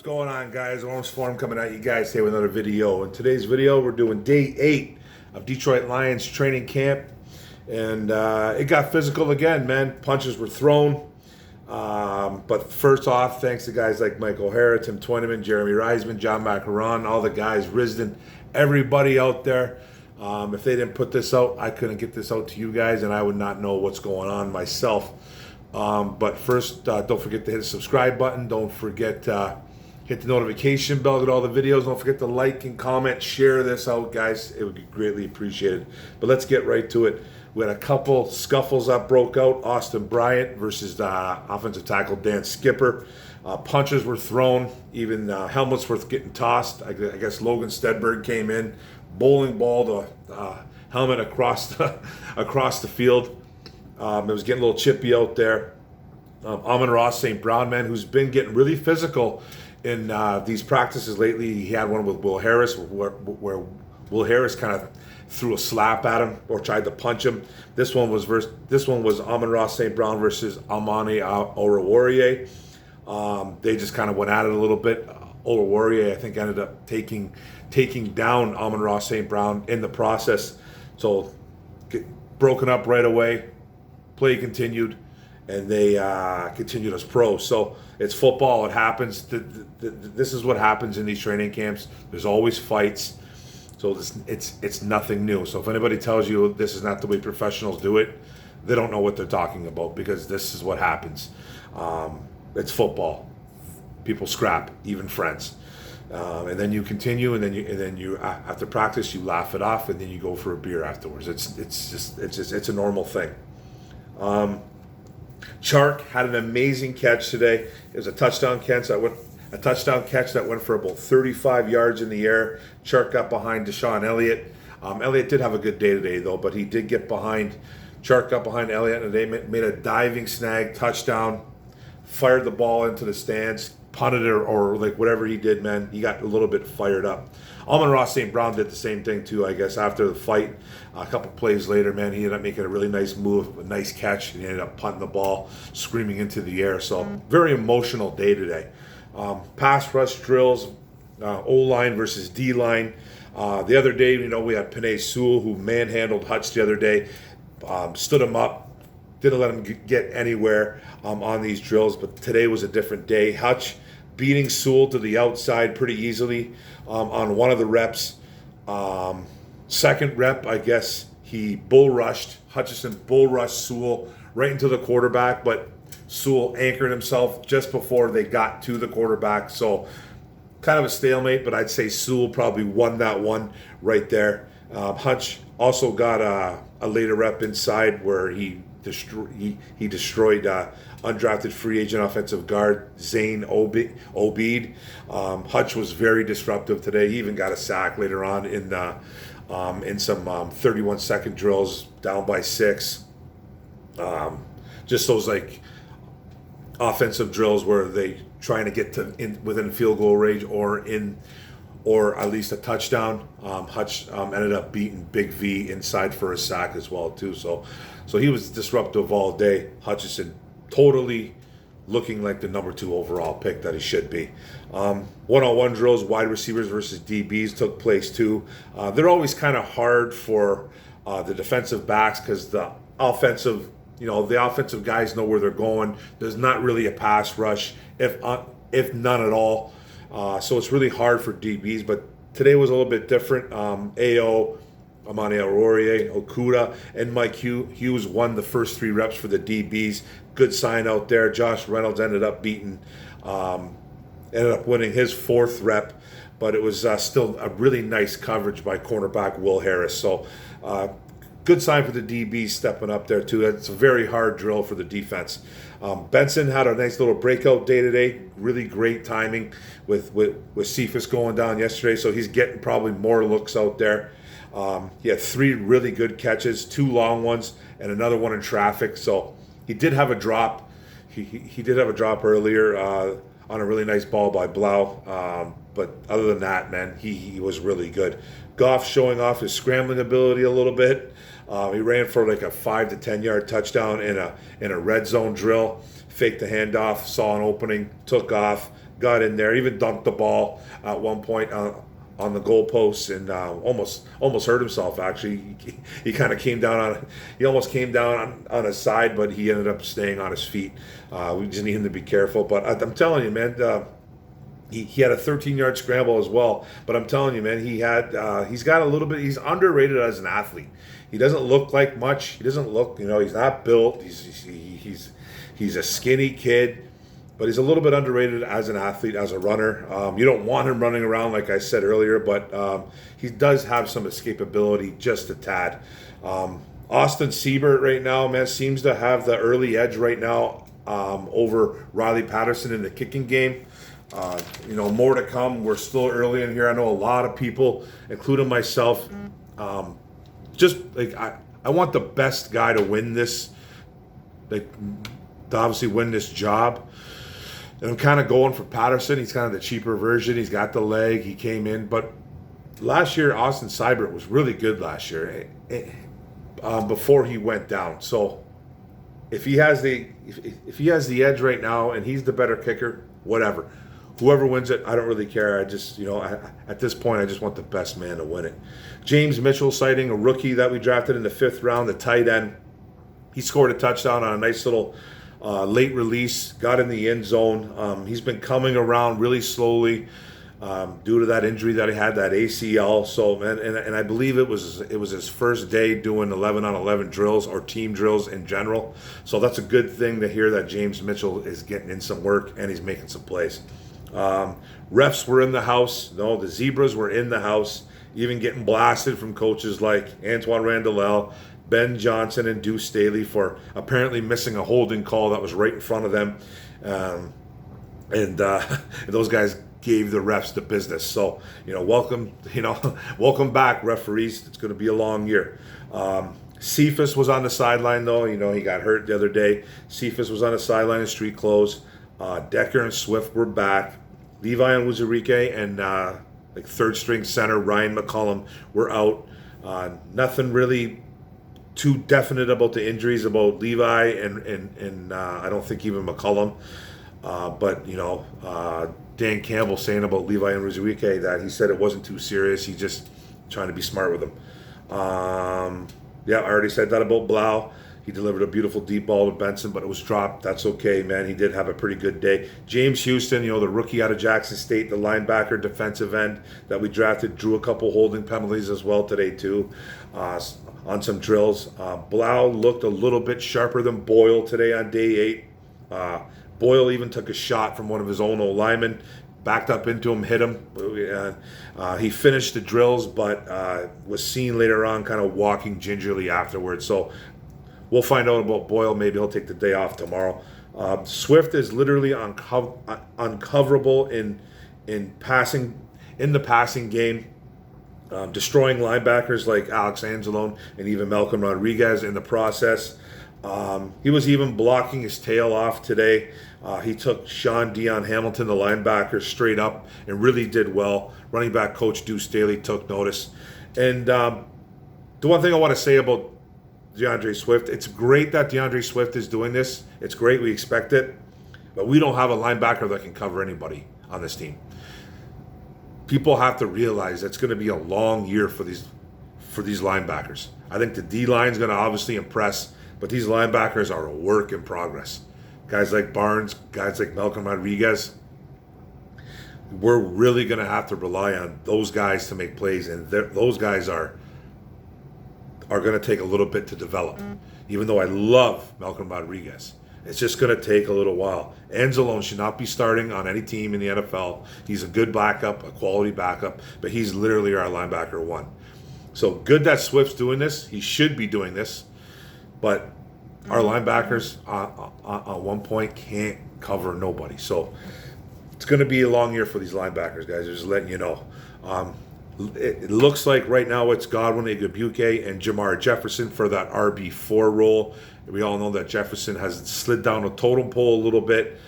going on, guys? Orange Form coming at you guys here with another video. In today's video, we're doing day 8 of Detroit Lions training camp, and it got physical again, man. Punches were thrown, but first off, thanks to guys like Mike O'Hara, Tim Twentyman, Jeremy Reisman, John Macaron, all the guys, Risden, everybody out there. If they didn't put this out, I couldn't get this out to you guys, and I would not know what's going on myself. But first, don't forget to hit the subscribe button. Don't forget hit the notification bell, get all the videos. Don't forget to like and comment, share this out, guys. It would be greatly appreciated. But let's get right to it. We had a couple scuffles that broke out. Austin Bryant versus offensive tackle Dan Skipper. Punches were thrown. Even helmets were getting tossed. I guess Logan Stedberg came in, bowling balled a helmet across the field. It was getting a little chippy out there. Amon-Ra St. Brown, man, who's been getting really physical in these practices lately. He had one with Will Harris where Will Harris kind of threw a slap at him or tried to punch him. This one was Amon-Ra St. Brown versus Amani Oruwariye. They just kind of went at it a little bit. Oruwariye, I think, ended up taking down Amon-Ra St. Brown in the process. So broken up right away. Play continued, and they continued as pros. So it's football. It happens. This is what happens in these training camps. There's always fights. So it's nothing new. So if anybody tells you this is not the way professionals do it, they don't know what they're talking about, because this is what happens. It's football. People scrap, even friends. And then you continue, and then you after practice you laugh it off, and then you go for a beer afterwards. It's a normal thing. Chark had an amazing catch today. It was a touchdown catch that went for about 35 yards in the air. Chark got behind Deshaun Elliott. Elliott did have a good day today, though, but he did get behind. Chark got behind Elliott, and they made a diving snag touchdown. Fired the ball into the stands, punted it, or like whatever he did, man. He got a little bit fired up. Amon-Ra St. Brown did the same thing too, I guess, after the fight. A couple plays later, man, he ended up making a really nice move, a nice catch, and he ended up punting the ball, screaming into the air. So very emotional day today. Pass rush drills, O-line versus D-line. The other day, we had Penei Sewell, who manhandled Hutch the other day, stood him up, didn't let him get anywhere on these drills. But today was a different day. Hutch beating Sewell to the outside pretty easily on one of the reps. Second rep, I guess he Hutchinson bull rushed Sewell right into the quarterback, but Sewell anchored himself just before they got to the quarterback. So kind of a stalemate, but I'd say Sewell probably won that one right there. Hutch also got a later rep inside where he destroyed undrafted free agent offensive guard Zane Obeid. Hutch was very disruptive today. He even got a sack later on in some 31-second drills, down by 6. Just those like offensive drills where they trying to get within field goal range or at least a touchdown. Hutch ended up beating Big V inside for a sack as well too. So he was disruptive all day. Hutchinson totally looking like the number 2 overall pick that he should be. One-on-one drills, wide receivers versus DBs took place too. They're always kind of hard for the defensive backs, because the offensive guys know where they're going. There's not really a pass rush, if none at all. So it's really hard for DBs, but today was a little bit different. AO, Amani Oruwariye, Okuda, and Mike Hughes won the first 3 reps for the DBs. Good sign out there. Josh Reynolds ended up winning his 4th rep, but it was still a really nice coverage by cornerback Will Harris. So good sign for the DBs stepping up there too. It's a very hard drill for the defense. Benson had a nice little breakout day today. Really great timing with Cephas going down yesterday, so he's getting probably more looks out there. He had 3 really good catches, 2 long ones, and another one in traffic. So he did have a drop. He did have a drop earlier on a really nice ball by Blau. But other than that, man, he was really good. Goff showing off his scrambling ability a little bit. He ran for like a 5 to 10 yard touchdown in a red zone drill. Faked the handoff, saw an opening, took off, got in there, even dunked the ball at one point on the goalposts, and almost hurt himself. Actually, he kind of came down on, he almost came down on his side, but he ended up staying on his feet. We just need him to be careful. But I'm telling you, man. He had a 13-yard scramble as well, but I'm telling you, man, he's got a little bit. He's underrated as an athlete. He doesn't look like much. He doesn't look, he's not built. He's a skinny kid, but he's a little bit underrated as an athlete, as a runner. You don't want him running around like I said earlier, but he does have some escapability, just a tad. Austin Siebert right now, man, seems to have the early edge right now over Riley Patterson in the kicking game. More to come. We're still early in here. I know a lot of people, including myself, just like I want the best guy to win this, like to obviously win this job. And I'm kind of going for Patterson. He's kind of the cheaper version. He's got the leg. He came in, but last year Austin Seibert was really good last year before he went down. So if he has the edge right now and he's the better kicker, whatever. Whoever wins it, I don't really care. I just, at this point, I just want the best man to win it. James Mitchell, citing a rookie that we drafted in the 5th round, the tight end. He scored a touchdown on a nice little late release, got in the end zone. He's been coming around really slowly due to that injury that he had, that ACL. So, man, and I believe it was his first day doing 11-on-11 drills or team drills in general. So that's a good thing to hear that James Mitchell is getting in some work and he's making some plays. Refs were in the house. No, the Zebras were in the house, even getting blasted from coaches like Antoine Randall, Ben Johnson, and Deuce Staley for apparently missing a holding call that was right in front of them. And those guys gave the refs the business. So, welcome back, referees. It's going to be a long year. Cephas was on the sideline, though. He got hurt the other day. Cephas was on the sideline in street clothes. Decker and Swift were back. Levi and Wuzurike and third string center Ryan McCollum were out. Nothing really too definite about the injuries about Levi and I don't think even McCollum. But Dan Campbell saying about Levi and Wuzurike that he said it wasn't too serious. He's just trying to be smart with them. I already said that about Blau. He delivered a beautiful deep ball to Benson, but it was dropped. That's okay, man. He did have a pretty good day. James Houston, the rookie out of Jackson State, the linebacker, defensive end that we drafted, drew a couple holding penalties as well today, too, on some drills. Blau looked a little bit sharper than Boyle today on day 8. Boyle even took a shot from one of his own linemen, backed up into him, hit him. He finished the drills, but was seen later on kind of walking gingerly afterwards. So we'll find out about Boyle. Maybe he'll take the day off tomorrow. Swift is literally uncoverable in the passing game, destroying linebackers like Alex Anzalone and even Malcolm Rodriguez in the process. He was even blocking his tail off today. He took Sean Dion Hamilton, the linebacker, straight up and really did well. Running back coach Deuce Staley took notice. And the one thing I want to say about DeAndre Swift, it's great that DeAndre Swift is doing this. It's great. We expect it. But we don't have a linebacker that can cover anybody on this team. People have to realize it's going to be a long year for these linebackers. I think the D-line is going to obviously impress, but these linebackers are a work in progress. Guys like Barnes, guys like Malcolm Rodriguez, we're really going to have to rely on those guys to make plays, and those guys are going to take a little bit to develop. Even though I love Malcolm Rodriguez, it's just going to take a little while. Anzalone should not be starting on any team in the NFL. He's a good backup, a quality backup, but he's literally our linebacker 1. So good that Swift's doing this. He should be doing this, but our linebackers on one point can't cover nobody. So it's going to be a long year for these linebackers, guys. Just letting you know. It looks like right now it's Godwin, Igwebuike, and Jamar Jefferson for that RB4 role. We all know that Jefferson has slid down the totem pole a little bit.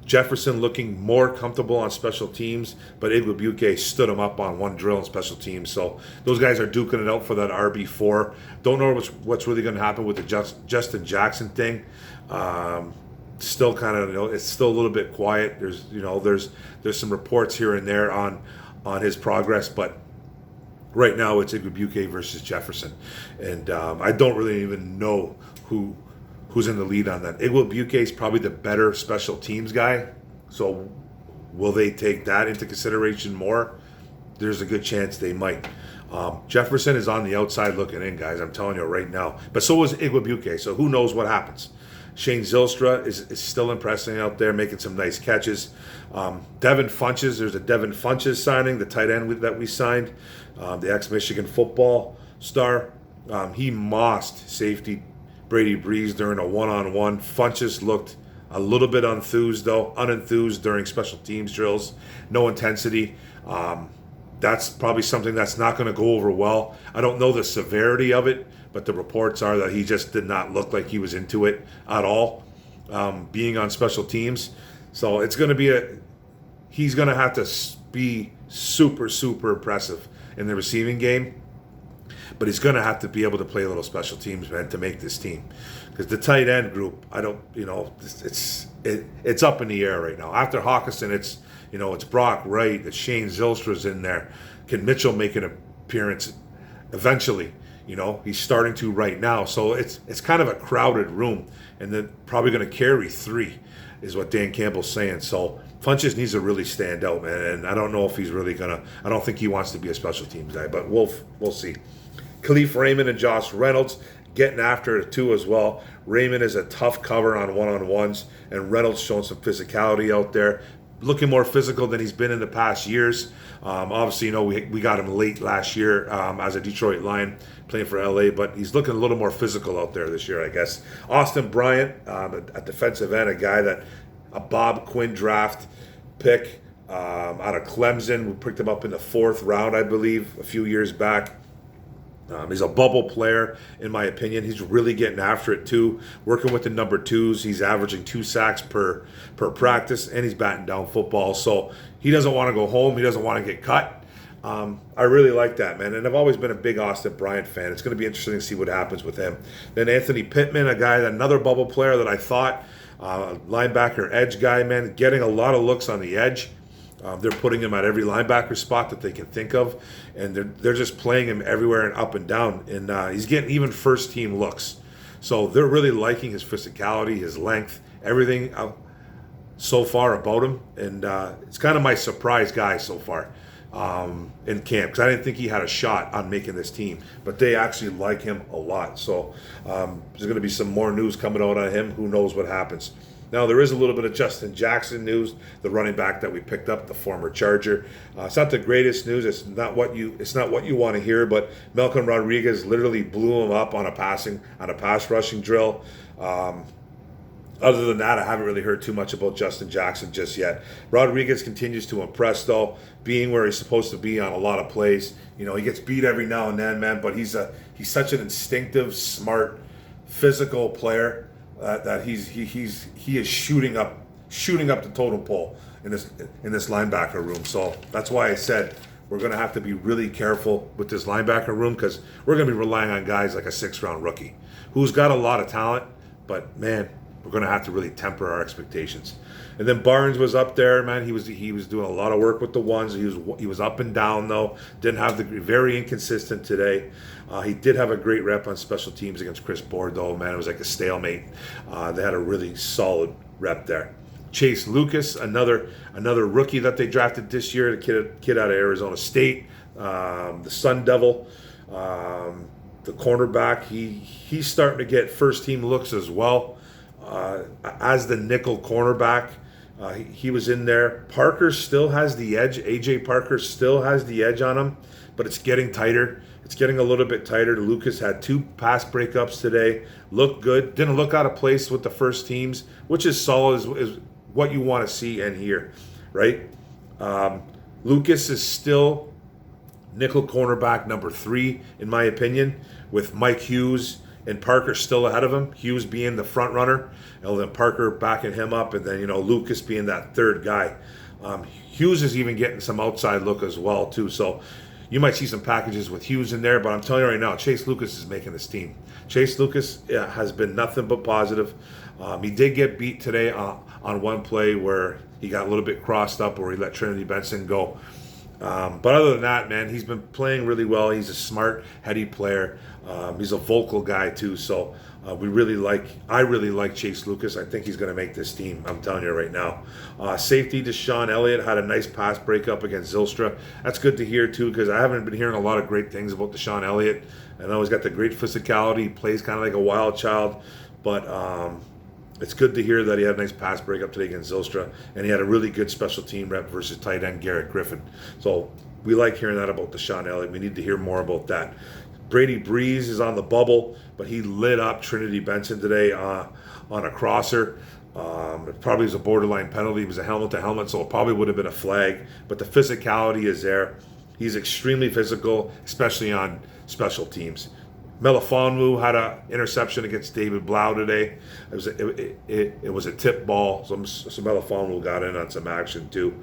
Jefferson looking more comfortable on special teams, but Igwebuike stood him up on one drill on special teams. So those guys are duking it out for that RB4. Don't know what's really going to happen with the Justin Jackson thing. still kind of, it's still a little bit quiet. There's some reports here and there on his progress, but right now it's Igwebuike versus Jefferson, and I don't really even know who's in the lead on that. Igwebuike is probably the better special teams guy, so will they take that into consideration more? There's a good chance they might. Jefferson is on the outside looking in, guys. I'm telling you right now. But so is Igwebuike, so who knows what happens. Shane Zylstra is still impressing out there, making some nice catches. Devin Funches, there's a Devin Funches signing, the tight end that we signed, the ex-Michigan football star. He mossed safety Brady Breeze during a one-on-one. Funches looked a little bit unenthused during special teams drills. No intensity. That's probably something that's not going to go over well. I don't know the severity of it, but the reports are that he just did not look like he was into it at all, being on special teams. So it's going to be he's going to have to be super, super impressive in the receiving game, but he's going to have to be able to play a little special teams, man, to make this team. Because the tight end group, it's up in the air right now. After Hawkinson, it's Brock Wright, it's Shane Zylstra's in there. Can Mitchell make an appearance eventually? He's starting to right now. So it's kind of a crowded room, and then probably going to carry 3 is what Dan Campbell's saying. So Funches needs to really stand out, man. And I don't know if he's really going to – I don't think he wants to be a special teams guy, but we'll see. Khalif Raymond and Josh Reynolds getting after it too as well. Raymond is a tough cover on one-on-ones, and Reynolds showing some physicality out there. Looking more physical than he's been in the past years. Obviously, we got him late last year as a Detroit Lion playing for LA, but he's looking a little more physical out there this year, I guess. Austin Bryant, a defensive end, a Bob Quinn draft pick out of Clemson. We picked him up in the 4th round, I believe, a few years back. He's a bubble player, in my opinion. He's really getting after it, too. Working with the number 2s. He's averaging 2 sacks per practice, and he's batting down football. So he doesn't want to go home. He doesn't want to get cut. I really like that, man. And I've always been a big Austin Bryant fan. It's going to be interesting to see what happens with him. Then Anthony Pittman, another bubble player that I thought, linebacker edge guy, man, getting a lot of looks on the edge. They're putting him at every linebacker spot that they can think of, and they're just playing him everywhere and up and down. And he's getting even first team looks. So they're really liking his physicality, his length, everything so far about him. And it's kind of my surprise guy so far in camp, because I didn't think he had a shot on making this team, but they actually like him a lot. So there's going to be some more news coming out on him. Who knows what happens. Now, there is a little bit of Justin Jackson news, the running back that we picked up, the former Charger. It's not the greatest news. It's not what you want to hear. But Malcolm Rodriguez literally blew him up on a pass rushing drill. Other than that, I haven't really heard too much about Justin Jackson just yet. Rodriguez continues to impress, though, being where he's supposed to be on a lot of plays. He gets beat every now and then, man. But he's such an instinctive, smart, physical player. That he is shooting up the totem pole in this linebacker room. So that's why I said we're going to have to be really careful with this linebacker room, because we're going to be relying on guys like a 6th-round rookie who's got a lot of talent, but man, we're going to have to really temper our expectations. And then Barnes was up there, man. He was doing a lot of work with the ones. He was up and down though. Didn't have very inconsistent today. He did have a great rep on special teams against Chris Bordeaux, man. It was like a stalemate. They had a really solid rep there. Chase Lucas, another rookie that they drafted this year, the kid out of Arizona State, the Sun Devil, the cornerback. He's starting to get first team looks as well as the nickel cornerback. He was in there. Parker still has the edge. AJ Parker still has the edge on him, but it's getting tighter. It's getting a little bit tighter. Lucas had 2 pass breakups today. Looked good. Didn't look out of place with the first teams, which is solid, is what you want to see and hear, right? Lucas is still nickel cornerback number 3, in my opinion, with Mike Hughes and Parker still ahead of him. Hughes being the front runner, and then Parker backing him up, and then Lucas being that 3rd guy. Hughes is even getting some outside look as well too. So you might see some packages with Hughes in there, but I'm telling you right now, Chase Lucas is making this team. Chase Lucas has been nothing but positive. He did get beat today on one play where he got a little bit crossed up, where he let Trinity Benson go. But other than that, man, he's been playing really well. He's a smart, heady player. He's a vocal guy too. So I really like Chase Lucas. I think he's going to make this team. I'm telling you right now. Safety Deshaun Elliott had a nice pass breakup against Zylstra. That's good to hear too, because I haven't been hearing a lot of great things about Deshaun Elliott. I know he's got the great physicality. He plays kind of like a wild child, but it's good to hear that he had a nice pass breakup today against Zylstra, and he had a really good special team rep versus tight end Garrett Griffin. So we like hearing that about Deshaun Elliott. We need to hear more about that. Brady Breeze is on the bubble, but he lit up Trinity Benson today on a crosser. It probably was a borderline penalty. It was a helmet to helmet, so it probably would have been a flag. But the physicality is there. He's extremely physical, especially on special teams. Melifonwu had an interception against David Blau today. It was a tip ball, so Melifonwu got in on some action too.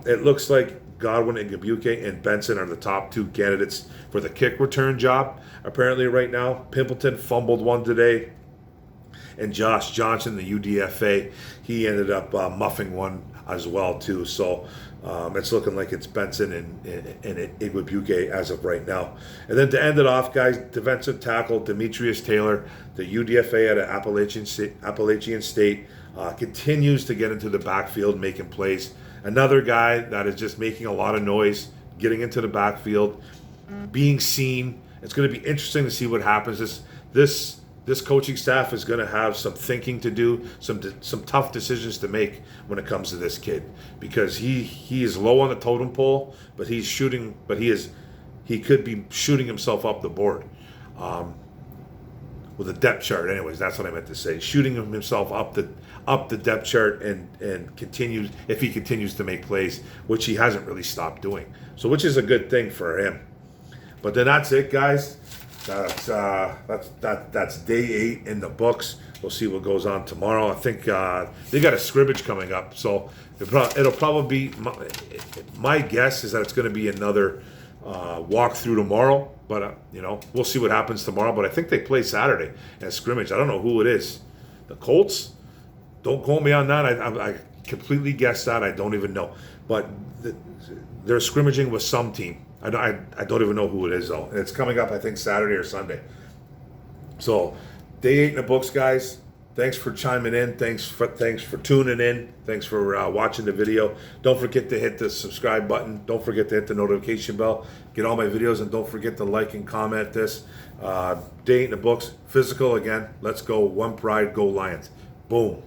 It looks like Godwin and Gabuke and Benson are the top two candidates for the kick return job. Apparently right now, Pimpleton fumbled one today, and Josh Johnson, the UDFA, he ended up muffing one as well too. So it's looking like it's Benson and Igwebuike as of right now. And then to end it off, guys, defensive tackle Demetrius Taylor, the UDFA out of Appalachian State, continues to get into the backfield making plays. Another guy that is just making a lot of noise, getting into the backfield, being seen. It's going to be interesting to see what happens. This coaching staff is going to have some thinking to do, some tough decisions to make when it comes to this kid, because he is low on the totem pole, but he could be shooting himself up the board with a depth chart. Anyways, that's what I meant to say. Shooting himself up the depth chart and continues, if he continues to make plays, which he hasn't really stopped doing. So, which is a good thing for him. But then that's it, guys. That's day 8 in the books. We'll see what goes on tomorrow. I think they got a scrimmage coming up, so it'll probably be. My guess is that it's going to be another walkthrough tomorrow. But we'll see what happens tomorrow. But I think they play Saturday at scrimmage. I don't know who it is. The Colts. Don't quote me on that. I completely guessed that. I don't even know. But they're scrimmaging with some team. I don't even know who it is, though. And it's coming up, I think, Saturday or Sunday. So, day 8 in the books, guys. Thanks for chiming in. Thanks for tuning in. Thanks for watching the video. Don't forget to hit the subscribe button. Don't forget to hit the notification bell. Get all my videos, and don't forget to like and comment this. Day 8 in the books. Physical again. Let's go. One Pride. Go Lions. Boom.